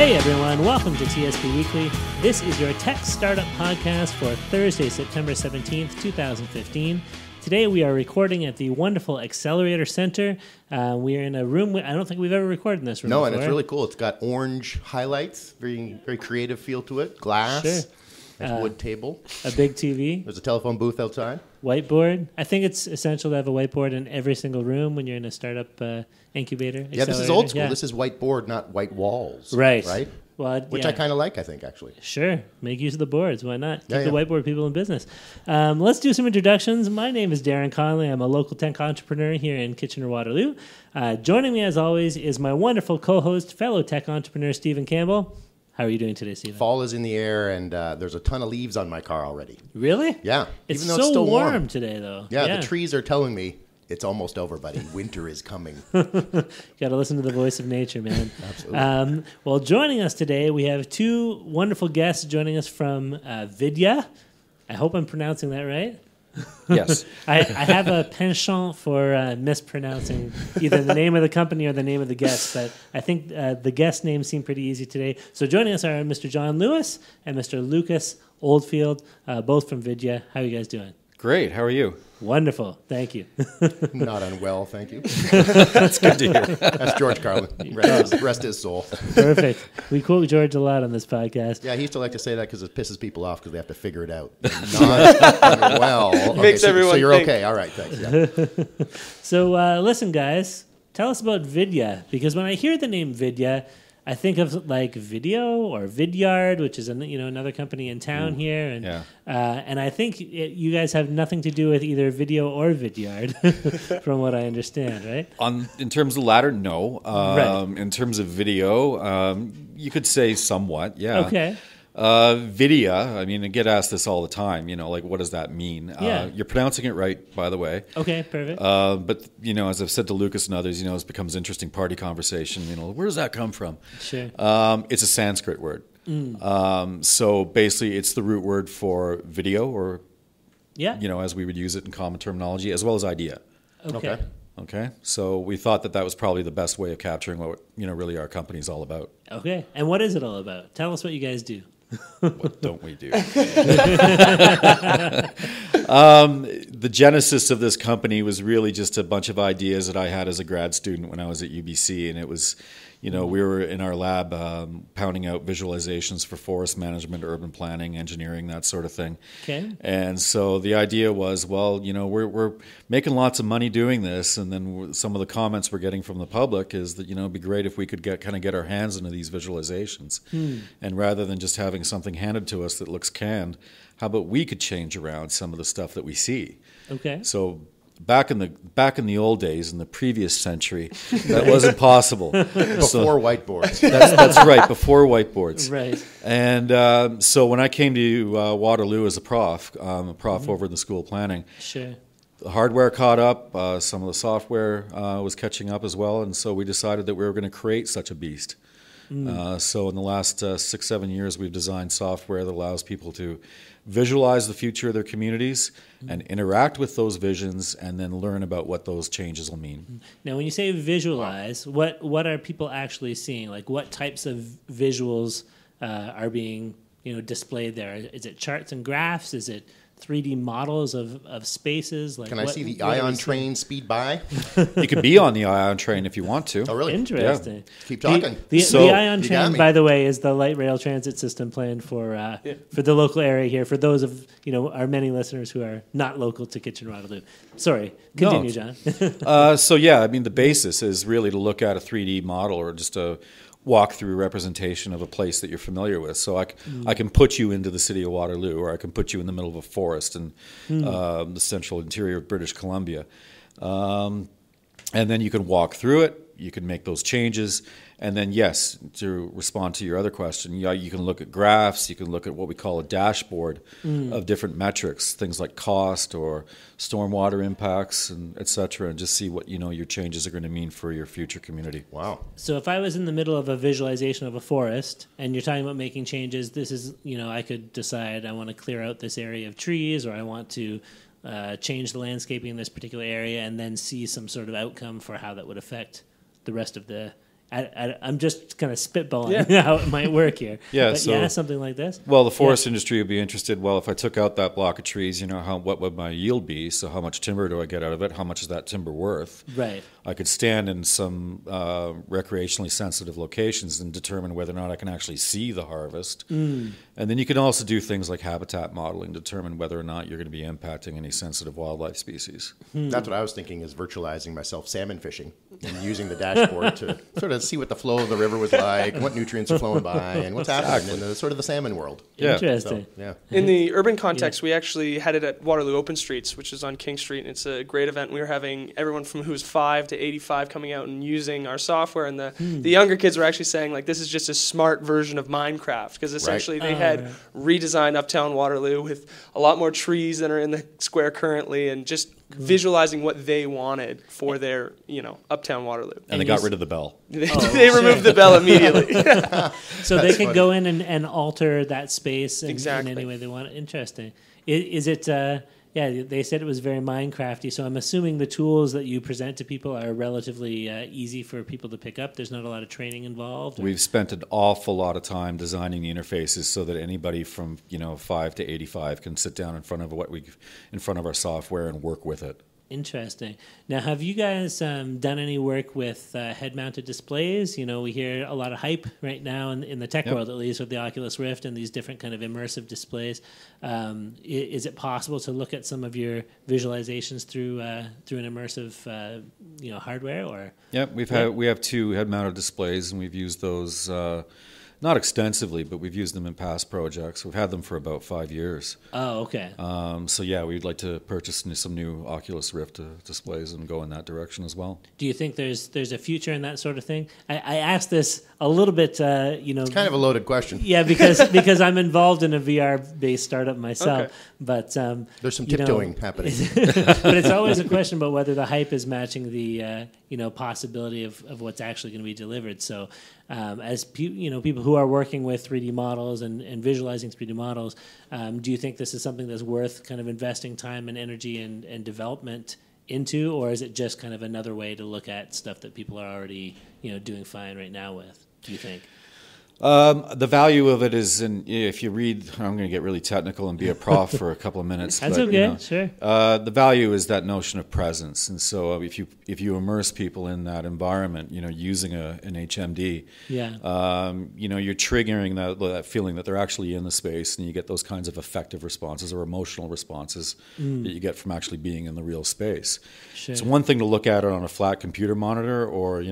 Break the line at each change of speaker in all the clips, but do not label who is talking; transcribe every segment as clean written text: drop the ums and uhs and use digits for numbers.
Hey everyone, welcome to TSP Weekly. This is your tech startup podcast for Thursday, September 17th, 2015. Today we are recording at the wonderful Accelerator Center. We are in a room, I don't think we've ever recorded in this room before.
And it's really cool. It's got orange highlights, very creative feel to it. Glass, nice wood table.
A big TV.
There's a telephone booth outside.
Whiteboard. I think it's essential to have a whiteboard in every single room when you're in a startup incubator.
Yeah, this is old school. Yeah. This is whiteboard, not white walls.
Right.
Well, which I kind of like, I think, actually.
Sure. Make use of the boards. Why not? Keep the whiteboard people in business. Let's do some introductions. My name is Darren Conley. I'm a local tech entrepreneur here in Kitchener-Waterloo. Joining me, as always, is my wonderful co-host, fellow tech entrepreneur, Stephen Campbell. How are you doing today, Stephen?
Fall is in the air, and there's a ton of leaves on my car already.
Really?
Yeah.
It's
even though
so
it's still
warm today, though.
Yeah, the trees are telling me it's almost over, buddy. Winter is coming.
Got to listen to the voice of nature, man.
Absolutely.
Well, joining us today, we have two wonderful guests joining us from Vidya. I hope I'm pronouncing that right.
Yes.
I have a penchant for mispronouncing either the name of the company or the name of the guest, but I think the guest names seem pretty easy today. So joining us are Mr. John Lewis and Mr. Lucas Oldfield, both from Vidya. How are you guys doing?
Great. How are you?
Wonderful. Thank you.
Not unwell, thank you.
That's good to hear.
That's George Carlin. Rest his soul.
Perfect. We quote George a lot on this podcast.
Yeah, he used to like to say that because it pisses people off because they have to figure it out. Not unwell. Okay,
Makes everyone
so you're
think.
okay. All right, thanks. Yeah.
So listen, guys, tell us about Vidya, because when I hear the name Vidya, I think of like Video or Vidyard, which is another company in town here, and I think you guys have nothing to do with either Video or Vidyard, from what I understand, right?
In terms of the latter, no.
Right.
In terms of video, you could say somewhat, yeah.
Okay.
Vidya, I mean, I get asked this all the time, like, what does that mean?
Yeah.
You're pronouncing it right, by the way.
Okay, perfect.
But, as I've said to Lucas and others, this becomes interesting party conversation. Where does that come from?
Sure.
It's a Sanskrit word. So basically, it's the root word for video, or, as we would use it in common terminology, as well as idea. Okay. So we thought that was probably the best way of capturing what, really our company's all about.
Okay. And what is it all about? Tell us what you guys do.
What don't we do? The genesis of this company was really just a bunch of ideas that I had as a grad student when I was at UBC, and it was, we were in our lab pounding out visualizations for forest management, urban planning, engineering, that sort of thing.
Okay.
And so the idea was, well, we're making lots of money doing this, and then some of the comments we're getting from the public is that, it'd be great if we could get our hands into these visualizations. And rather than just having something handed to us that looks canned, how about we could change around some of the stuff that we see?
Okay.
So back in the old days, in the previous century, that wasn't possible.
Before whiteboards.
That's right, before whiteboards.
Right.
And so when I came to Waterloo as a prof over in the School of Planning,
Sure.
the hardware caught up, some of the software was catching up as well, and so we decided that we were going to create such a beast. So in the last 6-7 years, we've designed software that allows people to visualize the future of their communities and interact with those visions, and then learn about what those changes will mean.
Now, when you say visualize, what are people actually seeing? Like, what types of visuals are being displayed there? Is it charts and graphs? Is it 3D models of spaces? Like,
Can I see the ion train speed by?
You could be on the ion train if you want to.
Oh, really?
Interesting.
Yeah. Keep talking.
The ion train, by the way, is the light rail transit system planned for the local area here. For those of our many listeners who are not local to Kitchener-Waterloo. Sorry, continue, John.
The basis is really to look at a 3D model, or just a walk-through representation of a place that you're familiar with. So I can put you into the city of Waterloo, or I can put you in the middle of a forest in the central interior of British Columbia. And then you can walk through it, you can make those changes, and then, yes, to respond to your other question, you can look at graphs, you can look at what we call a dashboard of different metrics, things like cost or stormwater impacts, and et cetera, and just see what your changes are going to mean for your future community.
Wow.
So if I was in the middle of a visualization of a forest, and you're talking about making changes, this is, I could decide I want to clear out this area of trees, or I want to change the landscaping in this particular area, and then see some sort of outcome for how that would affect the rest of the I'm just kind of spitballing how it might work here.
Yeah,
but something like this.
Well, the forest industry would be interested. Well, if I took out that block of trees, what would my yield be? So how much timber do I get out of it? How much is that timber worth?
Right.
I could stand in some recreationally sensitive locations and determine whether or not I can actually see the harvest. And then you can also do things like habitat modeling, determine whether or not you're going to be impacting any sensitive wildlife species.
That's what I was thinking, is virtualizing myself salmon fishing and using the dashboard to sort of see what the flow of the river was like, what nutrients are flowing by, and what's happening in the sort of the salmon world.
Yeah.
Interesting.
So,
In the urban context, we actually had it at Waterloo Open Streets, which is on King Street, and it's a great event. We were having everyone from who's 5 to 85 coming out and using our software, and the younger kids were actually saying, like, this is just a smart version of Minecraft, because essentially they had redesigned Uptown Waterloo with a lot more trees than are in the square currently, and just visualizing what they wanted for their, Uptown Waterloo.
And they got rid of the bell.
They removed the bell immediately.
So they can go in and alter that space in
Exactly.
any way they want. Interesting. Is it... they said it was very Minecrafty, so I'm assuming the tools that you present to people are relatively easy for people to pick up. There's not a lot of training involved.
We've spent an awful lot of time designing the interfaces so that anybody from 5 to 85 can sit down in front of our software and work with it.
Interesting. Now, have you guys done any work with head-mounted displays? We hear a lot of hype right now in the tech world, at least, with the Oculus Rift and these different kind of immersive displays. Is it possible to look at some of your visualizations through an immersive, hardware? Or
we have 2 head-mounted displays, and we've used those. Not extensively, but we've used them in past projects. We've had them for about 5 years.
Oh, okay.
We'd like to purchase some new Oculus Rift displays and go in that direction as well.
Do you think there's a future in that sort of thing? I asked this a little bit,
It's kind of a loaded question.
Yeah, because I'm involved in a VR-based startup myself.
Okay.
But
there's some tiptoeing happening.
But it's always a question about whether the hype is matching the possibility of what's actually going to be delivered. So as people who are working with 3D models and visualizing 3D models, do you think this is something that's worth kind of investing time and energy and development into, or is it just kind of another way to look at stuff that people are already doing fine right now with? Do you think?
The value of it is, if you read, I'm going to get really technical and be a prof for a couple of minutes.
That's
but,
okay, sure.
The value is that notion of presence, and so if you immerse people in that environment, using an HMD, you're triggering that feeling that they're actually in the space, and you get those kinds of affective responses or emotional responses that you get from actually being in the real space.
Sure.
It's one thing to look at it on a flat computer monitor or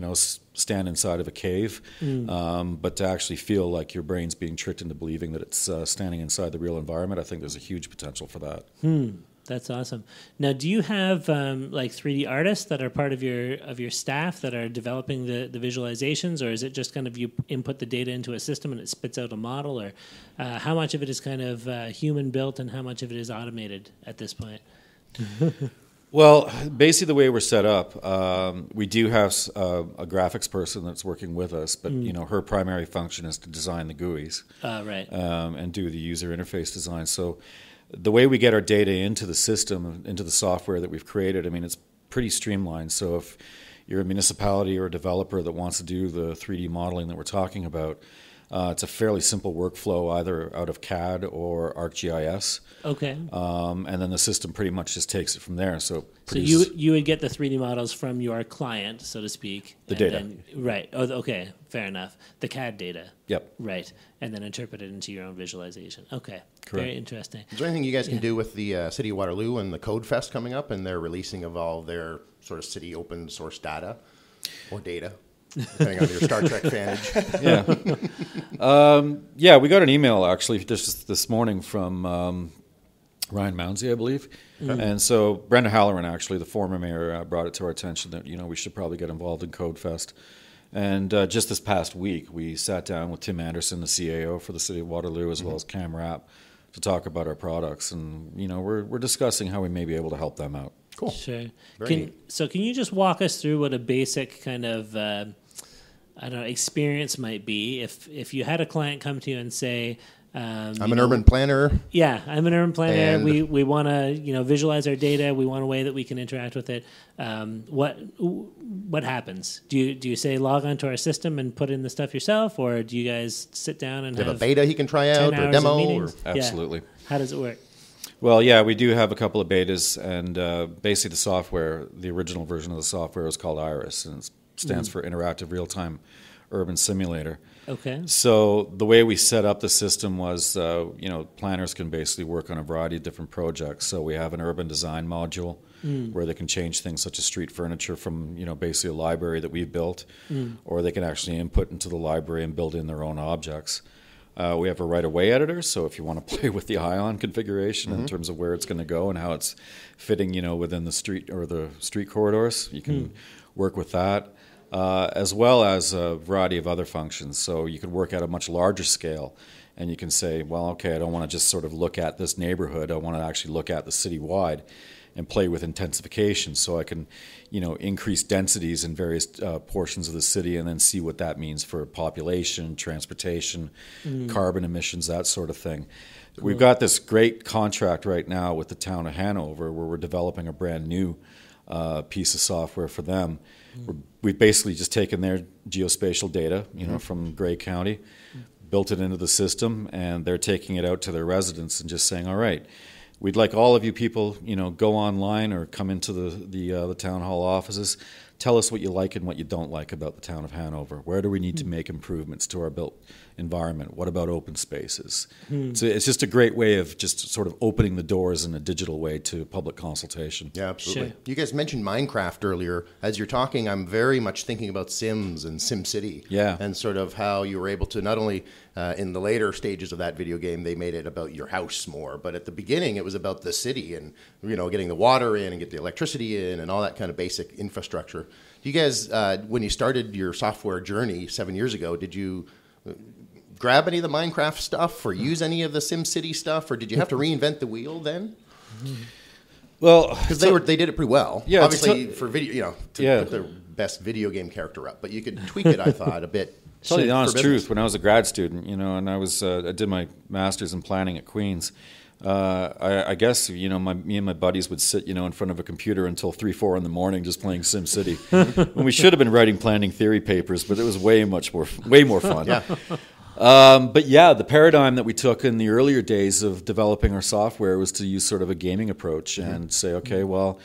stand inside of a cave, but to actually feel like your brain's being tricked into believing that it's standing inside the real environment, I think there's a huge potential for that.
That's awesome. Now, do you have like 3D artists that are part of your staff that are developing the visualizations, or is it just kind of you input the data into a system and it spits out a model, or how much of it is kind of human built and how much of it is automated at this point?
Well, basically the way we're set up, we do have a graphics person that's working with us, but her primary function is to design the GUIs,
right,
and do the user interface design. So the way we get our data into the system, into the software that we've created, it's pretty streamlined. So if you're a municipality or a developer that wants to do the 3D modeling that we're talking about, it's a fairly simple workflow, either out of CAD or ArcGIS.
Okay.
And then the system pretty much just takes it from there. So
you would get the 3D models from your client, so to speak.
The data.
Right. Oh, okay. Fair enough. The CAD data.
Yep.
Right. And then interpret it into your own visualization. Okay.
Correct.
Very interesting.
Is there anything you guys can do with the City of Waterloo and the Code Fest coming up and their releasing of all their sort of city open source data or data? Depending on your Star Trek fanage.
We got an email actually this morning from Ryan Mounsey, I believe. Mm-hmm. And so Brenda Halloran, actually, the former mayor, brought it to our attention that we should probably get involved in Code Fest. And just this past week, we sat down with Tim Anderson, the CAO for the City of Waterloo, as well as Cam Rapp, to talk about our products. And we're discussing how we may be able to help them out.
Cool.
Sure.
Very neat.
So can you just walk us through what a basic kind of experience might be if you had a client come to you and say,
I'm an urban planner.
Yeah, I'm an urban planner.
And
we want to visualize our data. We want a way that we can interact with it. What happens? Do you say log onto our system and put in the stuff yourself, or do you guys sit down and
have a beta he can try out, or a demo? Or?
Absolutely.
Yeah. How does it work?
Well, yeah, we do have a couple of betas, and basically the software, the original version of the software is called IRIS, and it stands for Interactive Real-Time Urban Simulator.
Okay.
So the way we set up the system was, planners can basically work on a variety of different projects. So we have an urban design module where they can change things such as street furniture from, basically a library that we've built, or they can actually input into the library and build in their own objects. We have a right-of-way editor, so if you want to play with the ion configuration in terms of where it's going to go and how it's fitting, within the street or the street corridors, you can work with that. As well as a variety of other functions. So you can work at a much larger scale, and you can say, well, okay, I don't want to just sort of look at this neighborhood. I want to actually look at the city-wide and play with intensification, so I can, increase densities in various portions of the city and then see what that means for population, transportation, carbon emissions, that sort of thing. Cool. We've got this great contract right now with the town of Hanover where we're developing a brand new piece of software for them. We've basically just taken their geospatial data, from Grey County, built it into the system, and they're taking it out to their residents and just saying, all right, we'd like all of you people, go online or come into the town hall offices. Tell us what you like and what you don't like about the town of Hanover. Where do we need to make improvements to our built environment? What about open spaces? So it's just a great way of just sort of opening the doors in a digital way to public consultation.
Yeah, absolutely.
Sure.
You guys mentioned Minecraft earlier. As you're talking, I'm very much thinking about Sims and SimCity.
Yeah.
And sort of how you were able to not only in the later stages of that video game, they made it about your house more, but at the beginning it was about the city and, getting the water in and get the electricity in and all that kind of basic infrastructure. You guys, when you started your software journey 7 years ago, did you grab any of the Minecraft stuff or use any of the SimCity stuff, or did you have to reinvent the wheel then?
Well,
because they did it pretty well.
Yeah,
obviously for video, to put their best video game character up, but you could tweak it. I thought a bit.
Tell you the honest truth, when I was a grad student, and I did my master's in planning at Queen's. I guess me and my buddies would sit in front of a computer until 3-4 in the morning just playing SimCity. When we should have been writing planning theory papers, but it was way more fun.
Yeah.
But yeah, the paradigm that we took in the earlier days of developing our software was to use sort of a gaming approach and say, okay, well,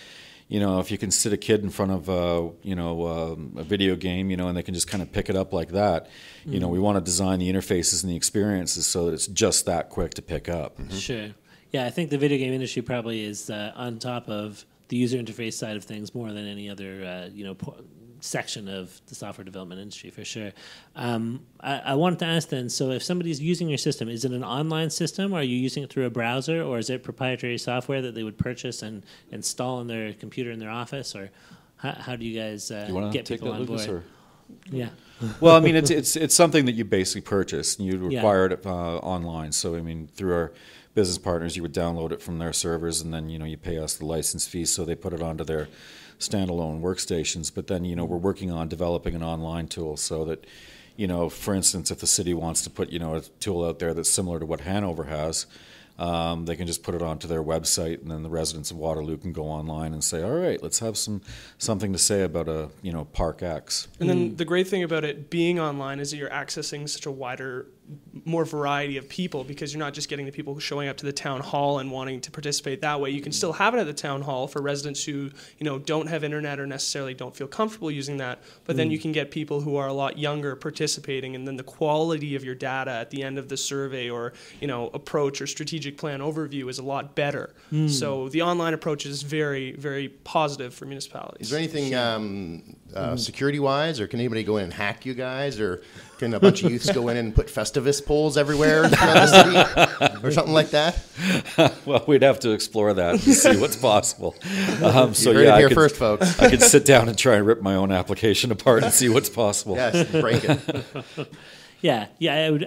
if you can sit a kid in front of a video game, and they can just kind of pick it up like that, we want to design the interfaces and the experiences so that it's just that quick to pick up.
Sure. Yeah, I think the video game industry probably is on top of the user interface side of things more than any other, section of the software development industry for sure. I wanted to ask then, so if somebody's using your system, is it an online system? Are you using it through a browser, or is it proprietary software that they would purchase and install on their computer in their office, or how do you guys get people on board?
Or?
Yeah.
Well, I mean, it's something that you basically purchase, and you require it online. So, I mean, through our business partners, you would download it from their servers, and then, you pay us the license fee, so they put it onto their standalone workstations. But then, we're working on developing an online tool so that, for instance, if the city wants to put, a tool out there that's similar to what Hanover has, they can just put it onto their website, and then the residents of Waterloo can go online and say, all right, let's have something to say about Park X.
And then the great thing about it being online is that you're accessing such a wider, more variety of people, because you're not just getting the people showing up to the town hall and wanting to participate that way. You can still have it at the town hall for residents who, don't have internet or necessarily don't feel comfortable using that, but then you can get people who are a lot younger participating, and then the quality of your data at the end of the survey or, approach or strategic plan overview is a lot better. So the online approach is very, very positive for municipalities.
Is there anything security-wise, or can anybody go in and hack you guys, or can a bunch of youths go in and put Festivus poles everywhere around the city, or something like that?
Well, we'd have to explore that to see what's possible.
So you heard it here first, folks.
I could sit down and try and rip my own application apart and see what's possible.
Yes, break it.
Yeah.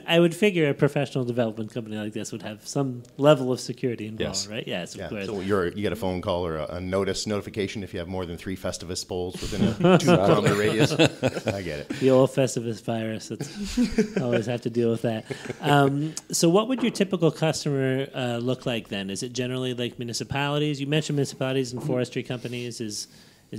I would figure a professional development company like this would have some level of security involved, right? Yes, of course.
So you get a phone call or a notification if you have more than 3 Festivus poles within a 2-kilometer radius. I get it.
The old Festivus virus. Always have to deal with that. So what would your typical customer look like then? Is it generally like municipalities? You mentioned municipalities and forestry companies. Is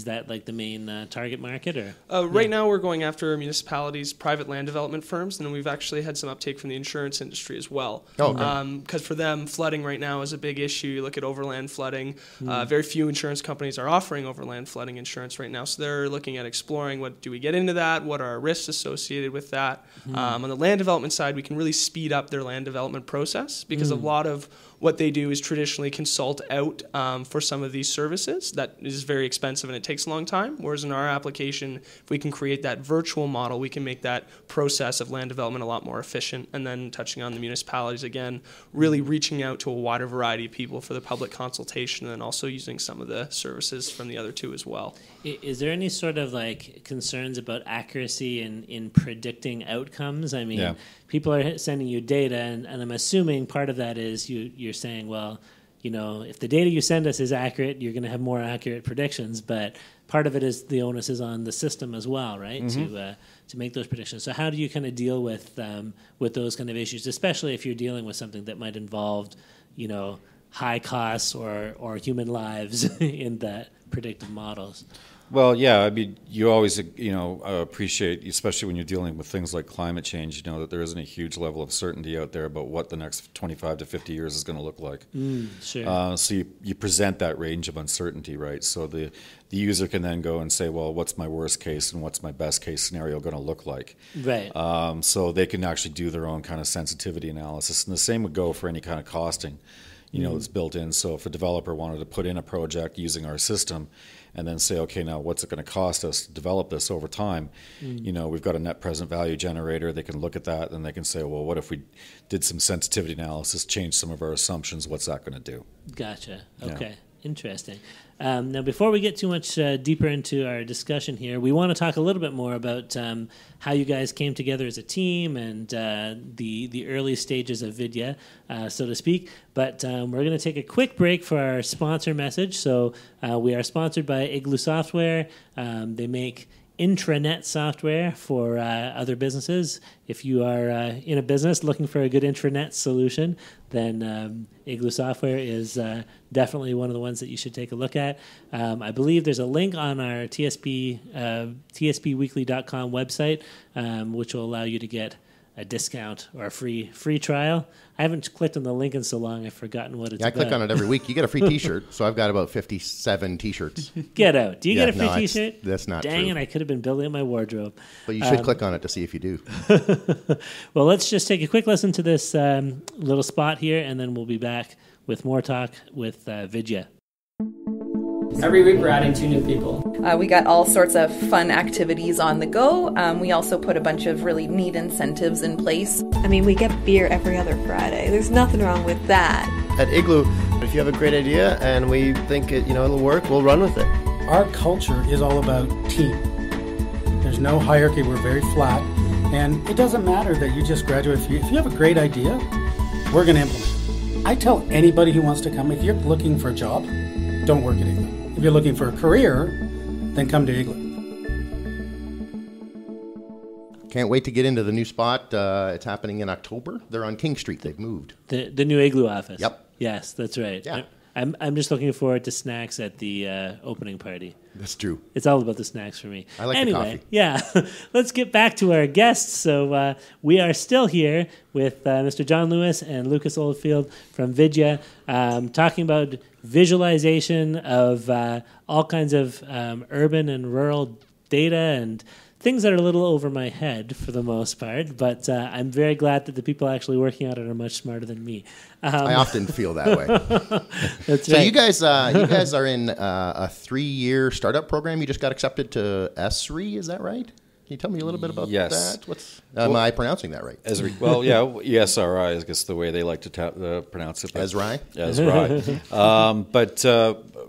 that like the main target market? Or
right now we're going after municipalities, private land development firms, and we've actually had some uptake from the insurance industry as well. Because for them, flooding right now is a big issue. You look at overland flooding. Very few insurance companies are offering overland flooding insurance right now, so they're looking at exploring what do we get into that, what are our risks associated with that. On the land development side, we can really speed up their land development process because a lot of what they do is traditionally consult out for some of these services. That is very expensive and it takes a long time. Whereas in our application, if we can create that virtual model, we can make that process of land development a lot more efficient. And then touching on the municipalities again, really reaching out to a wider variety of people for the public consultation, and then also using some of the services from the other two as well.
Is there any sort of like concerns about accuracy in predicting outcomes? I mean, people are sending you data, and I'm assuming part of that is you're saying, well, if the data you send us is accurate, you're going to have more accurate predictions. But part of it is the onus is on the system as well, right? To make those predictions. So how do you kind of deal with those kind of issues, especially if you're dealing with something that might involve, high costs or human lives in that predictive models?
Well, yeah, I mean, you always, appreciate, especially when you're dealing with things like climate change, that there isn't a huge level of certainty out there about what the next 25 to 50 years is going to look like.
Sure.
So you present that range of uncertainty, right? So the user can then go and say, well, what's my worst case and what's my best case scenario going to look like?
Right.
So they can actually do their own kind of sensitivity analysis. And the same would go for any kind of costing, that's built in. So if a developer wanted to put in a project using our system, and then say, okay, now what's it going to cost us to develop this over time? We've got a net present value generator. They can look at that, and they can say, well, what if we did some sensitivity analysis, change some of our assumptions? What's that going to do?
Gotcha. Okay. Interesting. Now, before we get too much deeper into our discussion here, we want to talk a little bit more about how you guys came together as a team and the early stages of Vidya, so to speak. But we're going to take a quick break for our sponsor message. So we are sponsored by Igloo Software. They make intranet software for other businesses. If you are in a business looking for a good intranet solution, then Igloo Software is definitely one of the ones that you should take a look at. I believe there's a link on our TSPweekly.com website, which will allow you to get a discount or a free trial. I haven't clicked on the link in so long, I've forgotten what it's about.
I click on it every week. You get a free T-shirt, so I've got about 57 T-shirts.
Get out. Do you get a free T-shirt?
That's not
Dang
true.
it, I could have been building up my wardrobe.
But you should click on it to see if you do.
Well, let's just take a quick listen to this little spot here, and then we'll be back with more talk with Vidya.
Every week we're adding 2 new people.
We got all sorts of fun activities on the go. We also put a bunch of really neat incentives in place.
I mean, we get beer every other Friday. There's nothing wrong with that.
At Igloo, if you have a great idea and we think it'll work, we'll run with it.
Our culture is all about team. There's no hierarchy. We're very flat. And it doesn't matter that you just graduate. If you have a great idea, we're going to implement it. I tell anybody who wants to come, if you're looking for a job, don't work at Igloo. If you're looking for a career, then come to Igloo.
Can't wait to get into the new spot. It's happening in October. They're on King Street. They've moved.
The new Igloo office.
Yep.
Yes, that's right.
Yeah.
I'm just looking forward to snacks at the opening party.
That's true.
It's all about the snacks for me.
I like the coffee.
Yeah. Let's get back to our guests. So we are still here with Mr. John Lewis and Lucas Oldfield from Vidya, talking about visualization of all kinds of urban and rural data and things that are a little over my head for the most part, but I'm very glad that the people actually working on it are much smarter than me.
I often feel that way.
That's
so
right.
you guys are in a 3-year startup program. You just got accepted to ESRI, is that right? Can you tell me a little bit about that? Am I pronouncing that right?
ESRI. Well, yeah, ESRI is, I guess, the way they like to pronounce it.
ESRI?
ESRI. But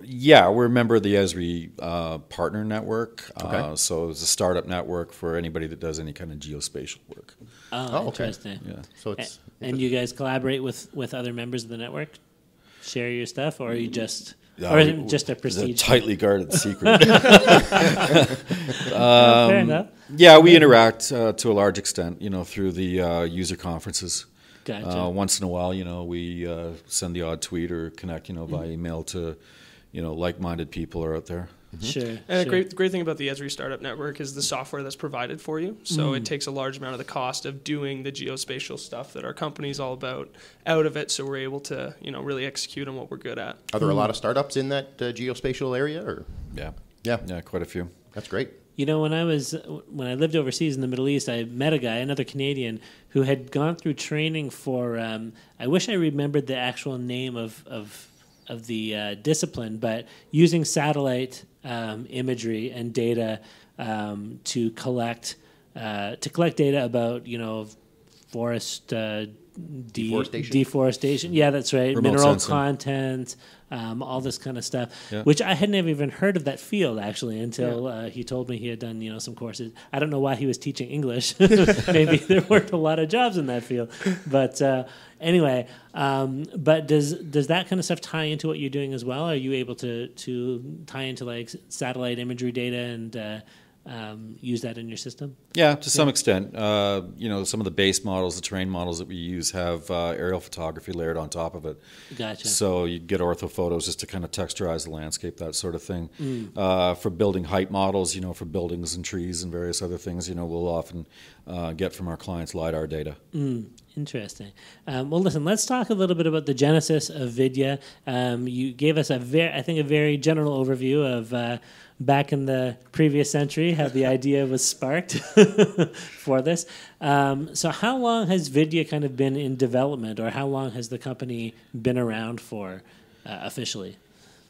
Yeah, we're a member of the ESRI Partner Network.
Okay.
So it's a startup network for anybody that does any kind of geospatial work.
Oh, interesting.
Yeah.
So it's
and you guys collaborate with other members of the network? Share your stuff, or are you just...
Yeah,
or is it just a
It's
prestige?
a tightly guarded secret.
Fair enough.
Yeah, we interact to a large extent, through the user conferences.
Gotcha.
Once in a while, we send the odd tweet or connect, via email to, like-minded people are out there.
Sure.
And the great thing about the ESRI Startup Network is the software that's provided for you. So it takes a large amount of the cost of doing the geospatial stuff that our company's all about out of it. So we're able to, really execute on what we're good at.
Are there a lot of startups in that geospatial area? Or
Yeah, quite a few.
That's great.
When I lived overseas in the Middle East, I met a guy, another Canadian, who had gone through training for. I wish I remembered the actual name of the discipline, but using satellite imagery and data to collect data about forest deforestation. Yeah, that's right.
Remote
Mineral
sensing.
content, all this kind of stuff,
Yeah.
which I had never even heard of that field actually until he told me he had done some courses. I don't know why he was teaching English. Maybe there weren't a lot of jobs in that field, but anyway. But does that kind of stuff tie into what you're doing as well? Are you able to tie into like satellite imagery data and use that in your system?
Yeah, to some extent. Some of the base models, the terrain models that we use have aerial photography layered on top of it.
Gotcha.
So you get orthophotos just to kind of texturize the landscape, that sort of thing. For building height models, for buildings and trees and various other things, we'll often get from our clients LiDAR data.
Interesting. Well, listen, let's talk a little bit about the genesis of Vidya. You gave us a very general overview of back in the previous century, how the idea was sparked for this. So how long has Vidya kind of been in development, or how long has the company been around for officially?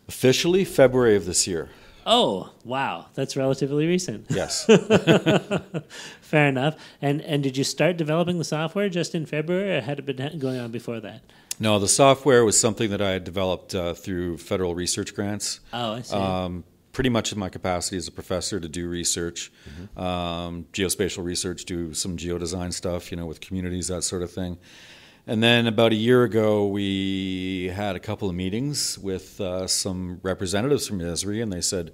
Officially, February of this year.
Oh, wow. That's relatively recent.
Yes.
Fair enough. And did you start developing the software just in February, or had it been going on before that?
No, the software was something that I had developed through federal research grants.
Oh, I see.
Pretty much in my capacity as a professor to do research, geospatial research, do some geodesign stuff, with communities, that sort of thing. And then about a year ago, we had a couple of meetings with some representatives from ESRI, and they said,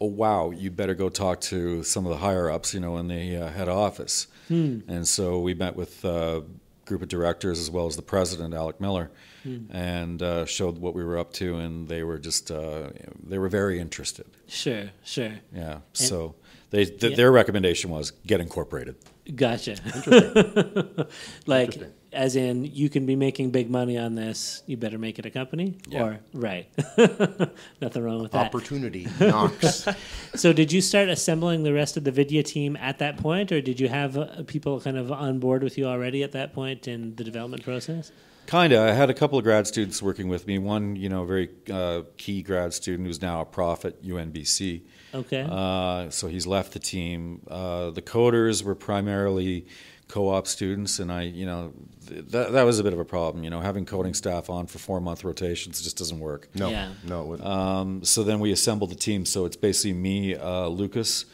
"Oh, wow, you better go talk to some of the higher-ups, in the head office." And so we met with a group of directors as well as the president, Alec Miller, and showed what we were up to, and they were just they were very interested.
Sure.
Yeah. So their recommendation was get incorporated.
Gotcha. Interesting. As in, you can be making big money on this, you better make it a company?
Yeah.
Or, right. Nothing wrong with that.
Opportunity knocks.
So did you start assembling the rest of the Vidya team at that point, or did you have people kind of on board with you already at that point in the development process?
Kind of. I had a couple of grad students working with me. One, very key grad student who's now a prof at UNBC.
Okay.
So he's left the team. The coders were primarily co-op students, and that was a bit of a problem. Having coding staff on for 4-month rotations just doesn't work.
No, it wouldn't.
So then we assembled the team. So it's basically me, Lucas,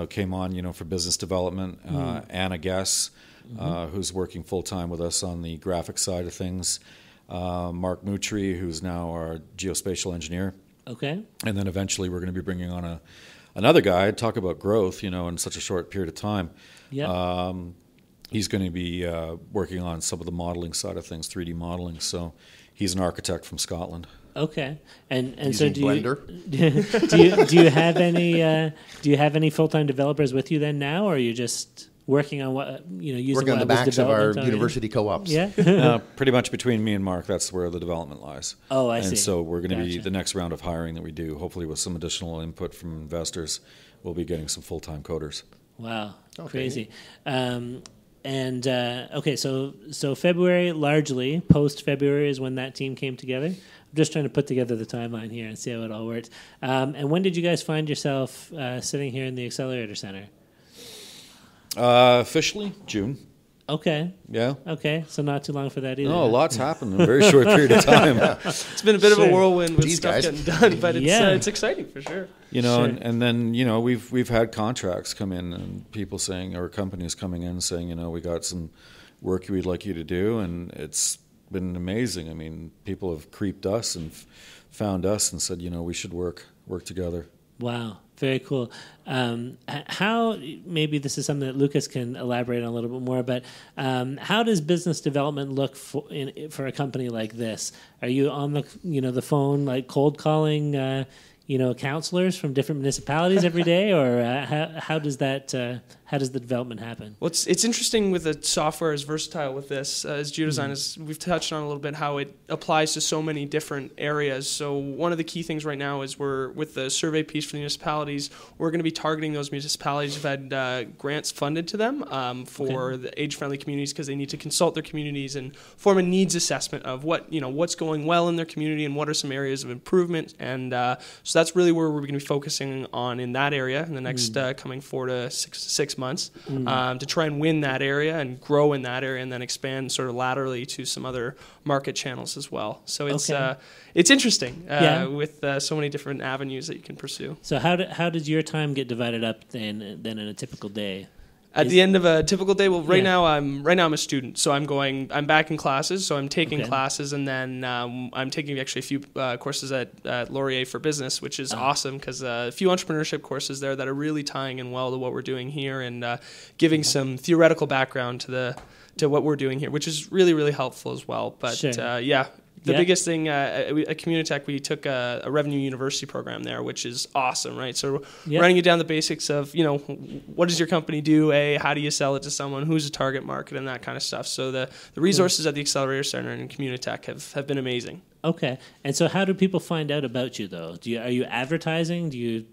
came on, for business development, Anna Guess, who's working full-time with us on the graphic side of things, Mark Mutri, who's now our geospatial engineer.
Okay.
And then eventually we're going to be bringing on another guy. Talk about growth, in such a short period of time.
Yeah.
He's going to be working on some of the modeling side of things, 3D modeling. So he's an architect from Scotland.
Okay. And
Using
so
Blender?
do you have any full-time developers with you then now, or are you just working on what using
working on the backs of our university co-ops?
Yeah.
Pretty much between me and Mark, that's where the development lies.
Oh, I see.
And so we're going to be
Gotcha.
the next round of hiring that we do, hopefully with some additional input from investors. We'll be getting some full-time coders.
Wow.
Okay.
Crazy. Okay, so February, largely post-February is when that team came together. I'm just trying to put together the timeline here and see how it all works. And when did you guys find yourself sitting here in the Accelerator Center?
Officially, June.
Okay.
Yeah.
Okay. So not too long for that either.
No, a lot's happened in a very short period of time.
It's been a bit of a whirlwind with stuff getting done, but it's exciting for sure.
And then we've had contracts come in and people saying, or companies coming in saying, we got some work we'd like you to do, and it's been amazing. I mean, people have creeped us and found us and said, we should work together.
Wow, very cool. How, maybe this is something that Lucas can elaborate on a little bit more, but how does business development look for a company like this? Are you on the phone, like cold calling counselors from different municipalities every day, or how does the development happen?
Well, it's interesting with the software as versatile with this as geodesign as we've touched on a little bit how it applies to so many different areas. So one of the key things right now is we're with the survey piece for the municipalities. We're going to be targeting those municipalities who've had grants funded to them for the age-friendly communities because they need to consult their communities and form a needs assessment of what's going well in their community and what are some areas of improvement. And so that's really where we're going to be focusing on in that area in the next coming 4 to 6 months to try and win that area and grow in that area and then expand sort of laterally to some other market channels as well. So it's interesting with so many different avenues that you can pursue.
So how does your time get divided up then in a typical day?
At the end of a typical day, well, right now I'm a student, so I'm back in classes, so I'm taking classes, and then I'm taking actually a few courses at Laurier for Business, which is awesome because a few entrepreneurship courses there that are really tying in well to what we're doing here and giving some theoretical background to what we're doing here, which is really, really helpful as well. But the biggest thing at Communitech, we took a revenue university program there, which is awesome, right? So running you down the basics of, what does your company do? How do you sell it to someone? Who's the target market and that kind of stuff. So the resources at the Accelerator Center and Communitech have been amazing.
Okay. And so how do people find out about you, though? Are you advertising?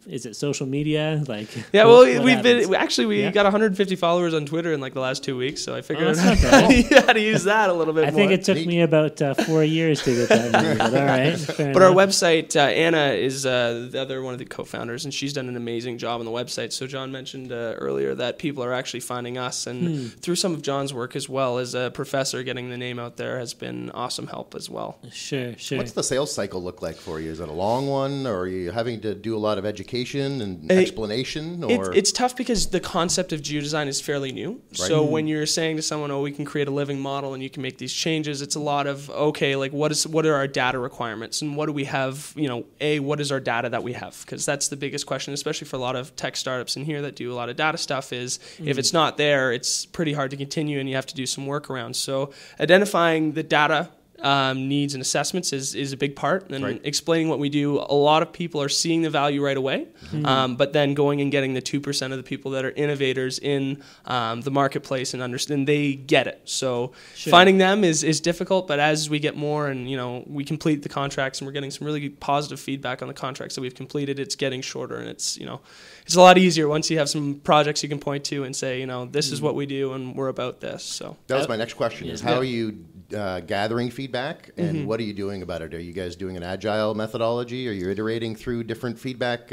Is it social media? We got 150 followers on Twitter in the last 2 weeks, so I figured out how to use that a little bit more. I think it took me about 4 years to get that movie, but all right. Fair
but
enough.
Our website, Anna is the other one of the co-founders, and she's done an amazing job on the website. So John mentioned earlier that people are actually finding us, and through some of John's work as well as a professor, getting the name out there has been awesome help as well.
Sure.
What's the sales cycle look like for you? Is it a long one, or are you having to do a lot of education and explanation? Or
it's tough because the concept of geodesign is fairly new. Right. So when you're saying to someone, we can create a living model and you can make these changes, it's a lot of, what are our data requirements and what do we have, what is our data that we have? Because that's the biggest question, especially for a lot of tech startups in here that do a lot of data stuff is if it's not there, it's pretty hard to continue and you have to do some workarounds. So identifying the data needs and assessments is a big part, and explaining what we do. A lot of people are seeing the value right away, but then going and getting the 2% of the people that are innovators in the marketplace and understand they get it. So finding them is difficult, but as we get more and we complete the contracts and we're getting some really positive feedback on the contracts that we've completed, it's getting shorter and it's a lot easier once you have some projects you can point to and say this is what we do and we're about this. So
that was my next question: is how are you gathering feedback, and what are you doing about it? Are you guys doing an agile methodology? Are you iterating through different feedback?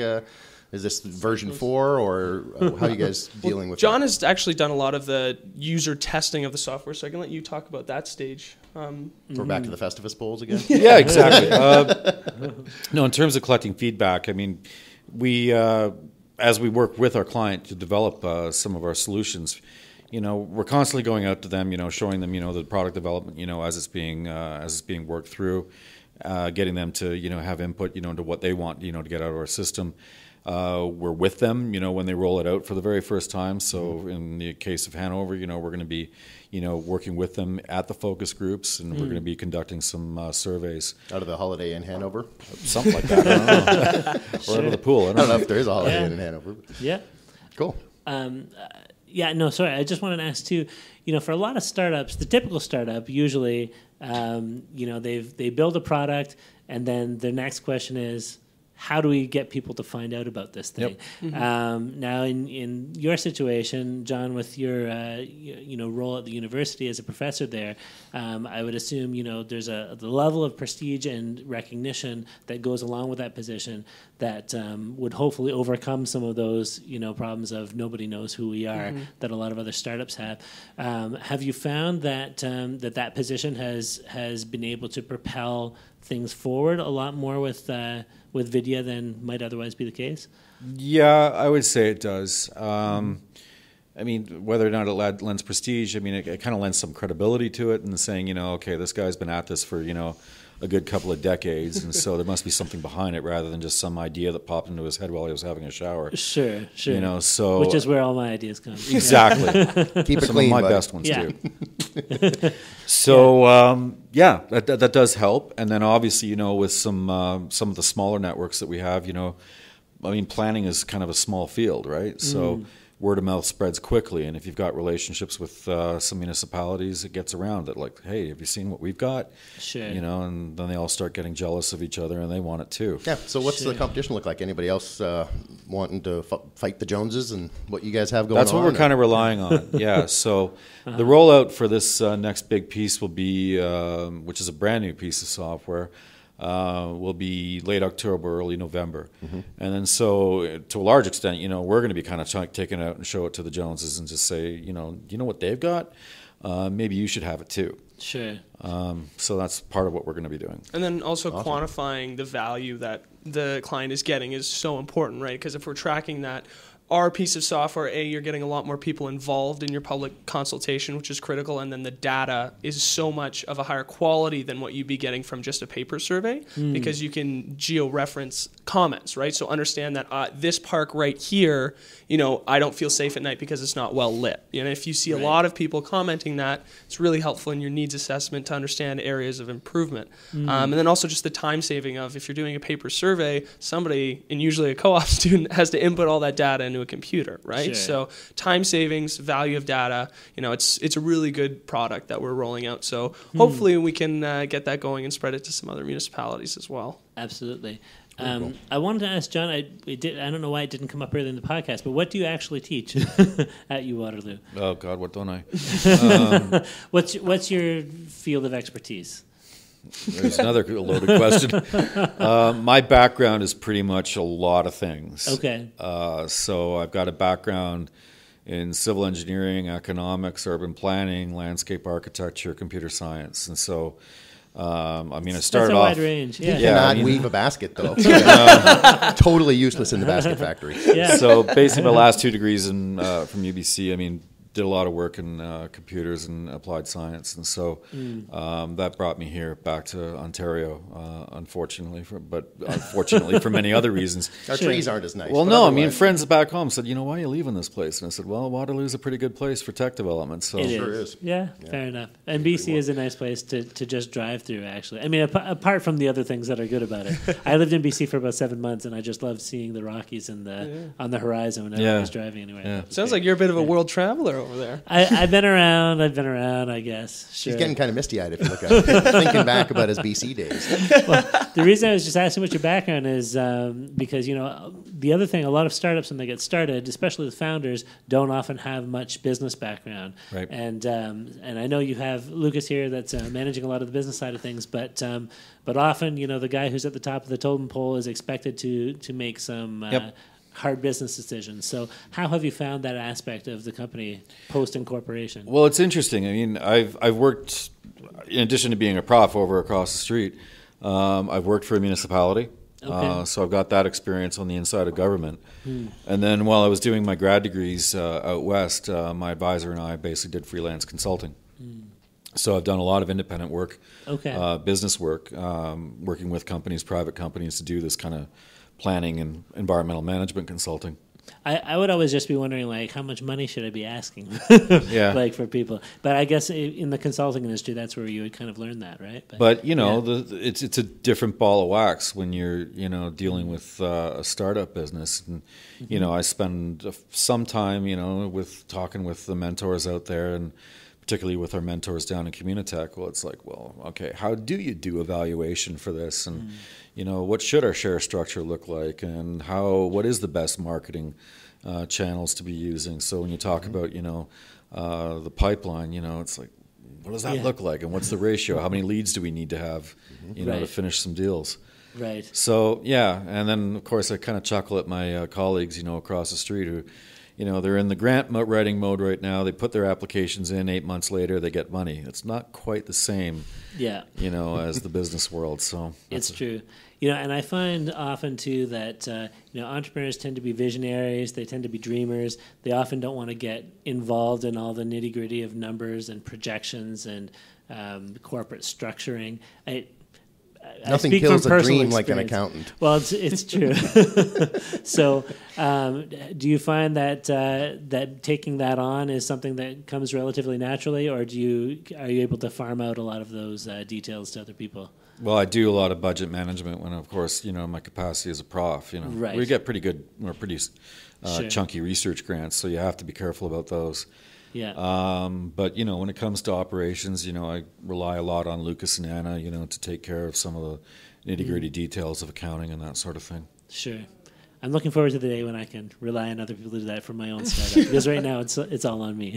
Is this version 4, or how are you guys dealing with
John
that?
has actually done a lot of the user testing of the software, so I can let you talk about that stage.
We're back to the Festivus polls again?
Yeah, exactly. No, in terms of collecting feedback, I mean, we, as we work with our client to develop some of our solutions, we're constantly going out to them, showing them, the product development, as it's being worked through, getting them to, have input, into what they want, to get out of our system. We're with them, when they roll it out for the very first time. So in the case of Hanover, we're going to be, working with them at the focus groups, and we're going to be conducting some surveys.
Out of the Holiday Inn Hanover?
Something like that. I don't know. Or out of the pool. I don't know
if there is a Holiday Inn in Hanover.
Yeah.
Cool.
Yeah, no, sorry. I just wanted to ask too. For a lot of startups, the typical startup usually, they build a product, and then their next question is, how do we get people to find out about this thing?
Yep.
Now, in your situation, John, with your role at the university as a professor there, I would assume there's the level of prestige and recognition that goes along with that position that would hopefully overcome some of those problems of nobody knows who we are that a lot of other startups have. Have you found that that position has been able to propel things forward a lot more with Vidya than might otherwise be the case?
Yeah, I would say it does. I mean, whether or not it lends prestige, I mean, it kind of lends some credibility to it, and saying, okay, this guy's been at this for, a good couple of decades, and so there must be something behind it rather than just some idea that popped into his head while he was having a shower.
Sure.
So
which is where all my ideas come.
Exactly.
Keep it
some
clean,
of my
buddy.
best ones too. So that does help, and then obviously with some of the smaller networks that we have, I mean, planning is kind of a small field, right? So word of mouth spreads quickly, and if you've got relationships with some municipalities, it gets around that, like, hey, have you seen what we've got?
Sure.
And then they all start getting jealous of each other, and they want it too.
Yeah. So what's the competition look like? Anybody else wanting to fight the Joneses and what you guys have going on?
That's what we're kind of relying on. Yeah. So the rollout for this next big piece will be, which is a brand new piece of software, will be late October, early November. And then so to a large extent, we're going to be kind of taking it out and show it to the Joneses and just say, you know what they've got? Maybe you should have it too.
Sure.
So that's part of what we're going to be doing.
And then also quantifying the value that the client is getting is so important, right? Because if we're tracking that, our piece of software, you're getting a lot more people involved in your public consultation, which is critical, and then the data is so much of a higher quality than what you'd be getting from just a paper survey, because you can geo-reference comments, right? So understand that this park right here, I don't feel safe at night because it's not well lit. If you see a lot of people commenting that, it's really helpful in your needs assessment to understand areas of improvement. And then also just the time saving of, if you're doing a paper survey, somebody, and usually a co-op student, has to input all that data into a computer, right?
Sure.
So time savings, value of data, it's a really good product that we're rolling out. So hopefully we can get that going and spread it to some other municipalities as well.
Absolutely. I wanted to ask John, I don't know why it didn't come up earlier in the podcast, but what do you actually teach at U Waterloo?
Oh God, what don't I?
What's your field of expertise?
There's another loaded question. My background is pretty much a lot of things.
Okay.
So I've got a background in civil engineering, economics, urban planning, landscape architecture, computer science, and so I started off.
That's a wide range. Yeah.
You cannot weave a basket, though. Totally useless in the basket factory.
Yeah.
So basically, my last 2 degrees from UBC, did a lot of work in computers and applied science, and so that brought me here back to Ontario, unfortunately for many other reasons.
Our trees aren't as nice.
Well, no, friends back home said, why are you leaving this place? And I said, well, Waterloo's a pretty good place for tech development. So
It
sure
is.
is.
Yeah, fair enough. And BC is a nice place to just drive through, actually. Apart from the other things that are good about it. I lived in BC for about 7 months, and I just loved seeing the Rockies on the horizon whenever I was driving anywhere.
Yeah.
Sounds like you're a bit of a world traveler over there.
I've been around, I guess. Sure.
She's getting kind of misty-eyed if you look at it, thinking back about his BC days.
Well, the reason I was just asking what your background is because, the other thing, a lot of startups when they get started, especially the founders, don't often have much business background.
Right.
And I know you have Lucas here that's managing a lot of the business side of things, but often, the guy who's at the top of the totem pole is expected to make some hard business decisions. So how have you found that aspect of the company post-incorporation?
Well, it's interesting. I've worked, in addition to being a prof over across the street, I've worked for a municipality.
Okay.
So I've got that experience on the inside of government. And then while I was doing my grad degrees out west, my advisor and I basically did freelance consulting. So I've done a lot of independent work, business work, working with companies, private companies, to do this kind of planning and environmental management consulting.
I would always just be wondering, how much money should I be asking for people? But I guess in the consulting industry, that's where you would kind of learn that, right? But
it's a different ball of wax when you're, dealing with a startup business. And, I spend some time, with talking with the mentors out there, and particularly with our mentors down in Communitech, well, it's like, well, okay, how do you do evaluation for this? And, what should our share structure look like? And what is the best marketing channels to be using? So when you talk about, the pipeline, it's like, what does that look like? And what's the ratio? How many leads do we need to have, to finish some deals?
Right.
So, yeah. And then, of course, I kind of chuckle at my colleagues, across the street who, they're in the grant writing mode right now. They put their applications in. 8 months later, they get money. It's not quite the same, as the business world. So
it's true. And I find often, too, that, entrepreneurs tend to be visionaries. They tend to be dreamers. They often don't want to get involved in all the nitty-gritty of numbers and projections and corporate structuring.
Nothing kills a dream like an accountant.
Well, it's true. So, do you find that taking that on is something that comes relatively naturally, or are you able to farm out a lot of those details to other people?
Well, I do a lot of budget management when, of course, my capacity as a prof.
Right.
We get pretty good or pretty chunky research grants, so you have to be careful about those.
Yeah.
But, when it comes to operations, I rely a lot on Lucas and Anna, to take care of some of the nitty-gritty details of accounting and that sort of thing.
Sure. I'm looking forward to the day when I can rely on other people to do that for my own startup, because right now it's all on me.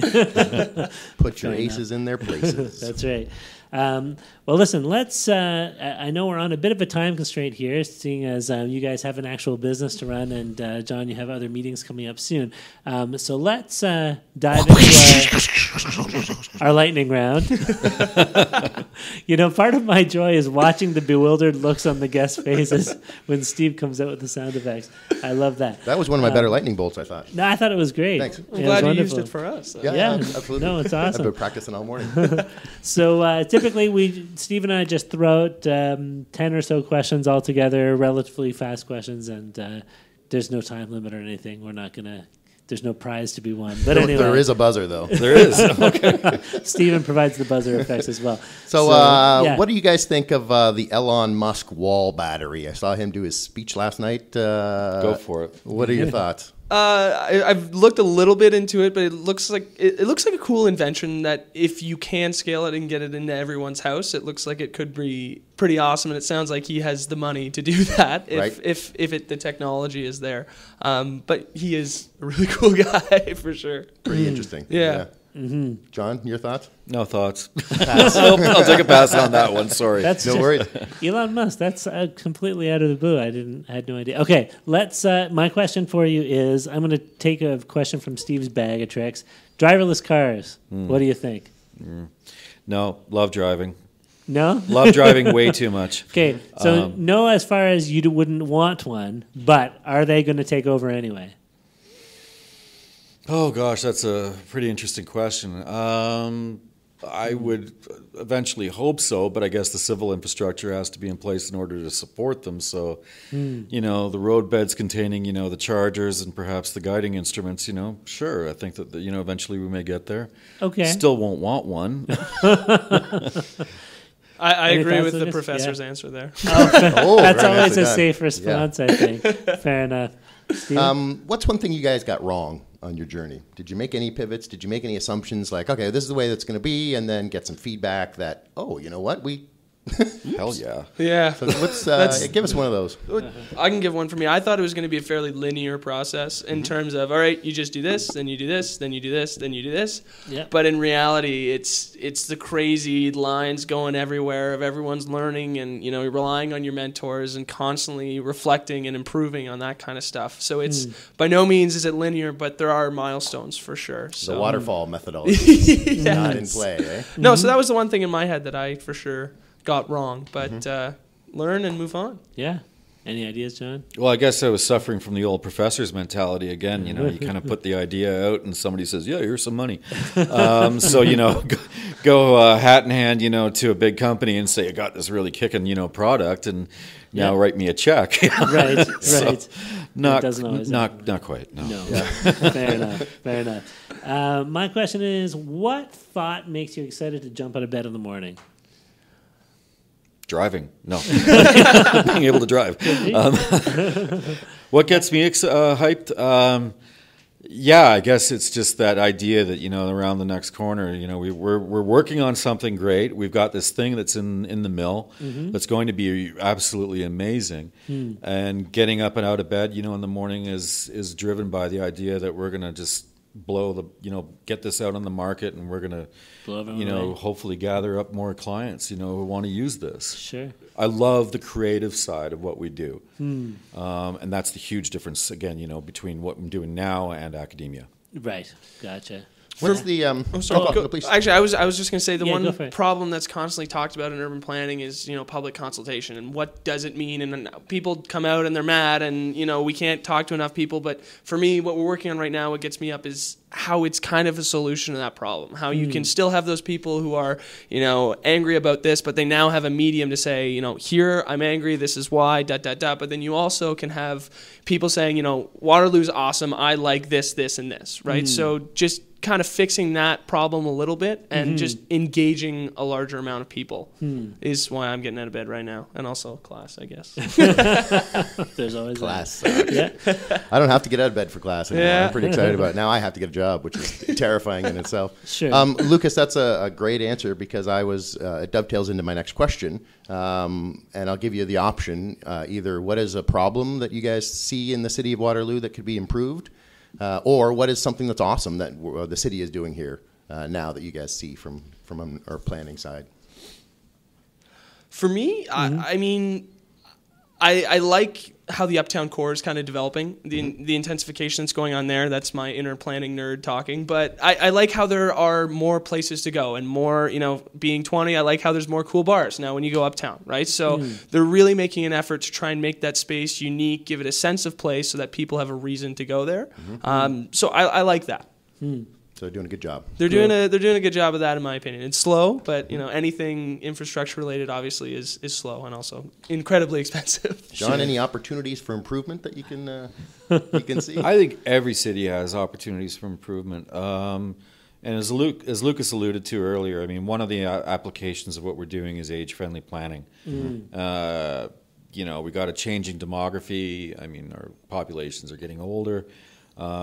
Put your aces in their places.
That's right. Well, listen, let's, I know we're on a bit of a time constraint here, seeing as you guys have an actual business to run, and John, you have other meetings coming up soon. So let's dive into our lightning round. Part of my joy is watching the bewildered looks on the guest faces when Steve comes out with the sound effects. I love that.
That was one of my better lightning bolts, I thought.
No, I thought it was great.
Thanks.
I'm glad you used it for us.
Yeah, absolutely.
No, it's awesome.
I've been practicing all morning.
So typically, Steve and I just throw out 10 or so questions all together, relatively fast questions, and there's no time limit or anything. We're not going to... There's no prize to be won. But anyway.
There is a buzzer, though.
There is. Okay.
Steven provides the buzzer effects as well.
So what do you guys think of the Elon Musk wall battery? I saw him do his speech last night.
Go for it.
What are your thoughts?
I've looked a little bit into it, but it looks like a cool invention that if you can scale it and get it into everyone's house, it looks like it could be pretty awesome. And it sounds like he has the money to do that if the technology is there. But he is a really cool guy for sure.
Pretty interesting.
Yeah.
Mm-hmm.
John, your thoughts?
No thoughts. I'll take a pass on that one. Sorry.
No worries.
Elon Musk. That's completely out of the blue. I had no idea. Okay, let's. My question for you is: I'm going to take a question from Steve's bag of tricks. Driverless cars. What do you think?
No, love driving.
No,
love driving way too much.
Okay, so no, as far as you wouldn't want one, but are they going to take over anyway?
Oh, gosh, that's a pretty interesting question. I would eventually hope so, but I guess the civil infrastructure has to be in place in order to support them. So, the roadbeds containing, the chargers and perhaps the guiding instruments, sure, I think that, eventually we may get there.
Okay.
Still won't want one.
I agree with the professor's answer there.
That's always a safe response, I think. Fair enough.
What's one thing you guys got wrong on your journey? Did you make any pivots? Did you make any assumptions like, okay, this is the way that's going to be, and then get some feedback that, oh, you know what, we...
Hell yeah.
Yeah.
So let's give us one of those.
I can give one for me. I thought it was going to be a fairly linear process in terms of, all right, you just do this, then you do this, then you do this, then you do this.
Yeah.
But in reality, it's the crazy lines going everywhere of everyone's learning and, you're relying on your mentors and constantly reflecting and improving on that kind of stuff. So it's by no means is it linear, but there are milestones for sure. So.
The waterfall methodology is not in play, eh?
No, so that was the one thing in my head that I for sure got wrong, but learn and move on.
Yeah. Any ideas, John?
Well, I guess I was suffering from the old professor's mentality again. You kind of put the idea out and somebody says, yeah, here's some money. So, go hat in hand, to a big company and say, I got this really kicking, product and now write me a check.
Right.
Not
doesn't always
not quite, no.
Yeah. Fair enough. My question is, what thought makes you excited to jump out of bed in the morning?
Driving. No. Being able to drive. What gets me hyped? Yeah, I guess it's just that idea that, around the next corner, we're working on something great. We've got this thing that's in the mill that's going to be absolutely amazing. And getting up and out of bed, in the morning is driven by the idea that we're going to just get this out on the market, and we're going to, hopefully gather up more clients, who want to use this.
Sure.
I love the creative side of what we do. And that's the huge difference, again, between what I'm doing now and academia.
Right. Gotcha.
What's the please.
Actually, I was just going to say the one problem that's constantly talked about in urban planning is public consultation, and what does it mean? And people come out and they're mad, and we can't talk to enough people. But for me, what we're working on right now, what gets me up is how it's kind of a solution to that problem. How you can still have those people who are angry about this, but they now have a medium to say here I'm angry, this is why, ... But then you also can have people saying Waterloo's awesome, I like this, this, and this, right? So just kind of fixing that problem a little bit and just engaging a larger amount of people is why I'm getting out of bed right now. And also class, I guess.
There's always
class. Yeah. I don't have to get out of bed for class anymore. I'm pretty excited about it. Now I have to get a job, which is terrifying in itself.
Sure.
Lucas, that's a great answer, because it dovetails into my next question. And I'll give you the option, either what is a problem that you guys see in the city of Waterloo that could be improved, or what is something that's awesome that the city is doing here now that you guys see from our planning side?
For me, I mean, I like how the uptown core is kind of developing, the intensification that's going on there. That's my inner planning nerd talking. But I like how there are more places to go and more, being 20, I like how there's more cool bars now when you go uptown, right? So they're really making an effort to try and make that space unique, give it a sense of place so that people have a reason to go there. So I like that.
So they're doing a good job.
They're doing a good job of that, in my opinion. It's slow, but anything infrastructure related obviously is slow and also incredibly expensive.
John, any opportunities for improvement that you can see?
I think every city has opportunities for improvement. And as Lucas alluded to earlier, I mean, one of the applications of what we're doing is age-friendly planning. We got a changing demography. I mean, our populations are getting older.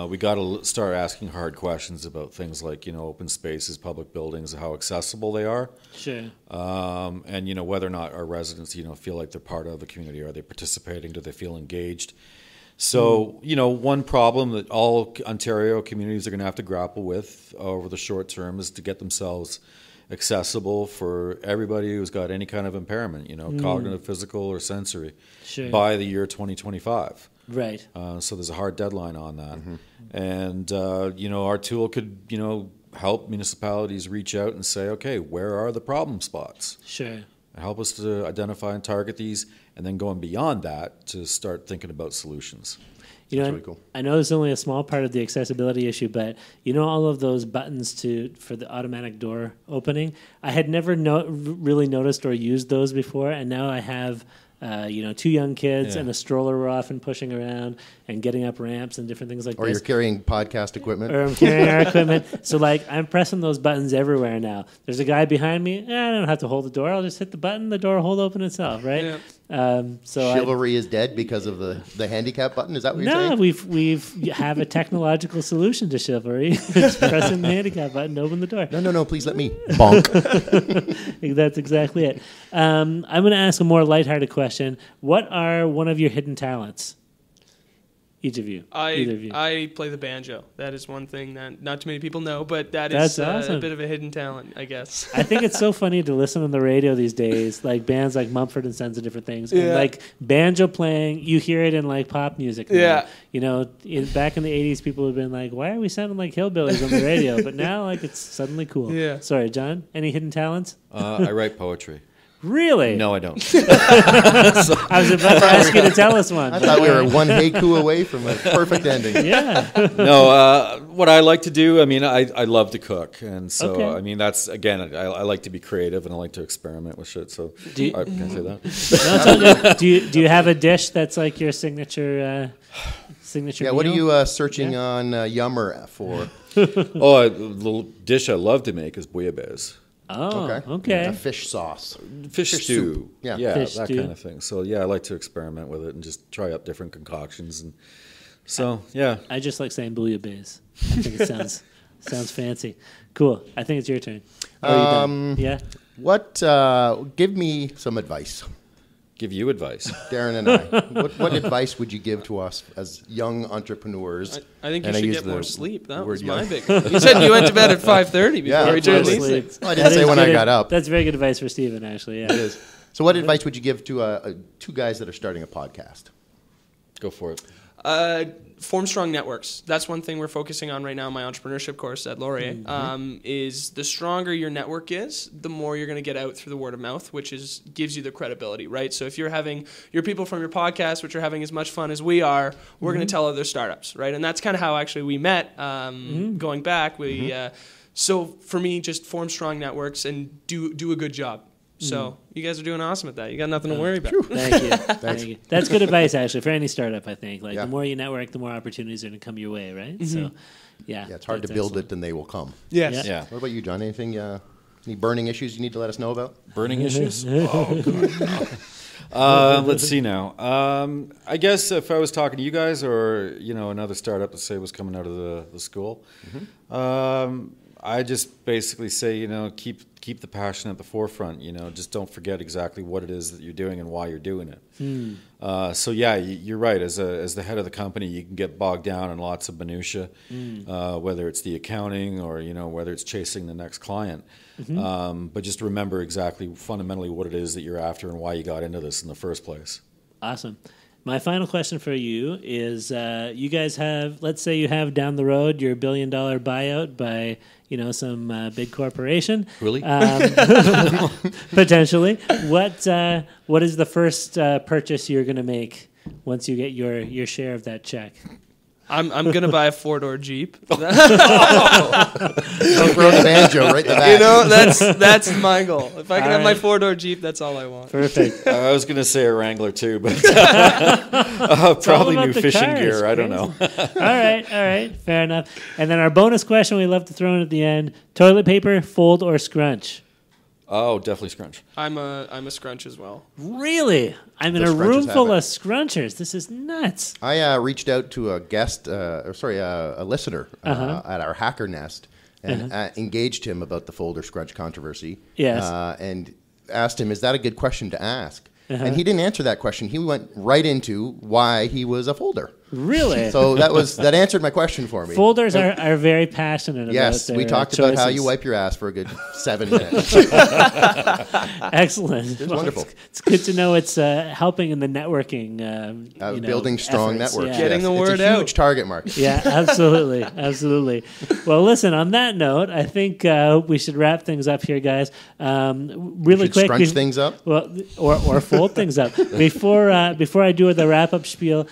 We got to start asking hard questions about things like, open spaces, public buildings, how accessible they are.
Sure.
And, whether or not our residents, feel like they're part of the community. Are they participating? Do they feel engaged? So, one problem that all Ontario communities are going to have to grapple with over the short term is to get themselves accessible for everybody who's got any kind of impairment, cognitive, physical, or sensory, by the year 2025.
Right.
So there's a hard deadline on that. And, our tool could, help municipalities reach out and say, okay, where are the problem spots?
Sure.
And help us to identify and target these, and then going beyond that to start thinking about solutions.
Really cool. I know it's only a small part of the accessibility issue, but all of those buttons for the automatic door opening, I had never really noticed or used those before, and now I have two young kids and a stroller we're often pushing around and getting up ramps and different things like this.
Or you're carrying podcast equipment.
Or I'm carrying our equipment. So, I'm pressing those buttons everywhere now. There's a guy behind me. I don't have to hold the door. I'll just hit the button. The door will hold open itself, right? Yeah.
Chivalry is dead because of the handicap button? Is that what you're saying?
No, we have a technological solution to chivalry. It's pressing the handicap button to open the door.
No, please let me. Bonk.
That's exactly it. I'm going to ask a more lighthearted question. What are one of your hidden talents? Each of you. Either of you.
I play the banjo. That is one thing that not too many people know, but that's awesome. A bit of a hidden talent, I guess.
I think it's so funny to listen on the radio these days, like bands like Mumford and Sons and different things.
Yeah.
And banjo playing, you hear it in pop music.
Yeah.
Back in the 80s, people would have been like, why are we sounding like hillbillies on the radio? But now, it's suddenly cool.
Yeah.
Sorry, John, any hidden talents?
I write poetry.
Really?
No, I don't.
I was about to ask you to tell us one.
I thought we were one haiku away from a perfect ending.
Yeah.
No, what I like to do, I love to cook. And so, that's, again, I like to be creative and I like to experiment with shit. So, can I say that?
No, it's all good. Do you have a dish that's your signature
Yeah, what are you searching on Yummer for?
A little dish I love to make is bouillabaisse.
Oh, okay.
A fish sauce.
Fish stew.
Soup. Yeah,
that kind of thing. So, I like to experiment with it and just try up different concoctions and So, yeah.
I just like saying bouillabaisse. I think it sounds fancy. Cool. I think it's your turn. Are you done? Yeah?
Give me some advice.
Give you advice.
Darren and I. What advice would you give to us as young entrepreneurs?
I think you should get more sleep. That was my big one. You said you went to bed at 5:30 before we joined these things.
Well, I didn't say when I got up.
That's very good advice for Stephen, actually. Yeah.
It is. So what advice would you give to two guys that are starting a podcast?
Go for it.
Form strong networks. That's one thing we're focusing on right now in my entrepreneurship course at Laurier. Is the stronger your network is, the more you're going to get out through the word of mouth, which gives you the credibility, right? So if you're having your people from your podcast, which are having as much fun as we are, we're going to tell other startups, right? And that's kind of how actually we met. Going back, so for me, just form strong networks and do a good job. So you guys are doing awesome at that. You got nothing to worry about.
Thank you. Thank you. That's good advice, actually, for any startup, I think. Like, the more you network, the more opportunities are going to come your way, right? So, yeah,
it's hard to build it, and they will come.
Yes.
Yeah.
What about you, John? Anything, any burning issues you need to let us know about?
Burning issues? God. Let's see now. I guess if I was talking to you guys or, another startup, let's say, was coming out of the school, I just basically say, keep the passion at the forefront. Just don't forget exactly what it is that you're doing and why you're doing it. So yeah, you're right. As the head of the company, you can get bogged down in lots of minutia, whether it's the accounting or whether it's chasing the next client. But just remember exactly fundamentally what it is that you're after and why you got into this in the first place.
Awesome. My final question for you is: you guys have, let's say, you have down the road your $1 billion buyout by some big corporation.
Really?
Potentially. What is the first purchase you're going to make once you get your share of that check?
I'm gonna buy a 4-door Jeep.
Don't throw the banjo right in the back.
That's my goal. If I can have my 4-door Jeep, that's all I want.
Perfect.
I was gonna say a Wrangler too, but probably new fishing gear. I don't know.
All right, fair enough. And then our bonus question we love to throw in at the end: toilet paper, fold or scrunch?
Oh, definitely scrunch.
I'm a scrunch as well.
Really? I'm in a room full of scrunchers. This is nuts.
I reached out to a a listener at our Hacker Nest and engaged him about the folder scrunch controversy.
Yes.
And asked him, is that a good question to ask? And he didn't answer that question. He went right into why he was a folder.
Really?
So that answered my question for me.
Folders are very passionate about their
we talked
choices.
about how you wipe your ass for a good 7 minutes.
Excellent.
It's wonderful.
It's good to know it's helping in the networking.
Building strong
efforts.
networks.
Yeah.
Getting the word
it's a huge target market.
Yeah, absolutely. Well, listen, on that note, I think we should wrap things up here, guys. Really quick.
Scrunch things up?
Well, or fold things up. Before I do the wrap-up spiel,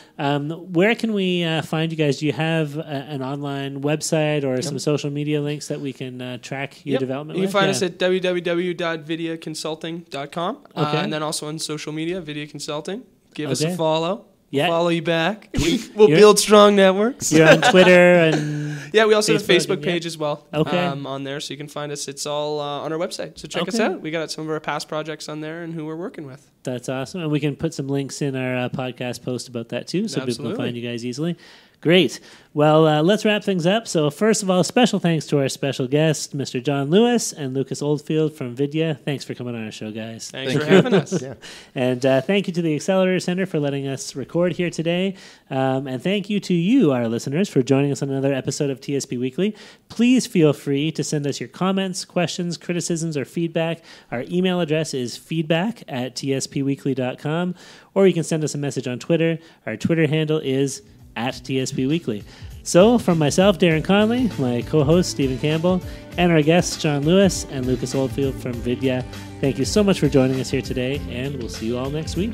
where can we find you guys? Do you have an online website or some social media links that we can track your development
You
with?
can find us at www.vidyaconsulting.com.
Okay.
And then also on social media, Vidya Consulting. Give us a follow.
Yeah.
We'll follow you back. We'll build strong networks.
You're on Twitter and
we also have a Facebook page as well.
Okay.
On there, so you can find us. It's all on our website. So check us out. We got some of our past projects on there and who we're working with.
That's awesome. And we can put some links in our podcast post about that too, so people can find you guys easily. Great. Well, let's wrap things up. So first of all, special thanks to our special guests, Mr. John Lewis and Lucas Oldfield from Vidya. Thanks for coming on our show, guys.
Thanks for having us.
Yeah.
And thank you to the Accelerator Center for letting us record here today. And thank you to you, our listeners, for joining us on another episode of TSP Weekly. Please feel free to send us your comments, questions, criticisms, or feedback. Our email address is feedback@tspweekly.com, or you can send us a message on Twitter. Our Twitter handle is @TSP Weekly. So, from myself, Darren Conley, my co-host, Stephen Campbell, and our guests, John Lewis and Lucas Oldfield from Vidya, thank you so much for joining us here today, and we'll see you all next week.